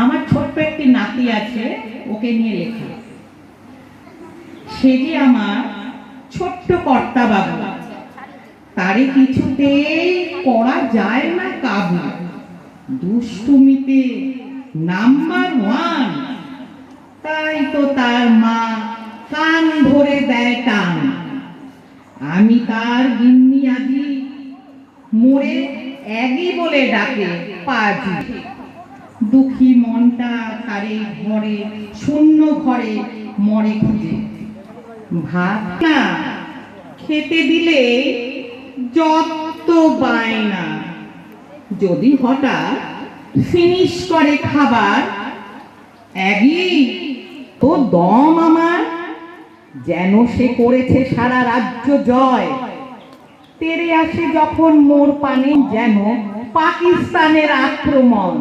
আমার ছোট্ট একটি নাতি আছে, ওকে নিয়ে লেখা। সে যে আমার ছোট্ট কর্তা বাবু, তারে কিছুতেই করা যায় না কাবু। দুষ্টুমিতে নাম্বার ওয়ান, তাই তো তার মা কান ধরে দেয় টান। আমি তার গিন্নি আজি, মোরে এগি বলে ডাকে পাজি। দুঃখী মনটা তারে ঘরে, শূন্য ঘরে মরে খুঁজে। ভাত না খেতে দিলে যত বায়না, যদি হঠাৎ ফিনিশ করে খাবার, এগি তো দম আমার, যেন সে করেছে সারা রাজ্য জয়। তেরে আসে যখন মোর পানে, যেন পাকিস্তানের আক্রমণ।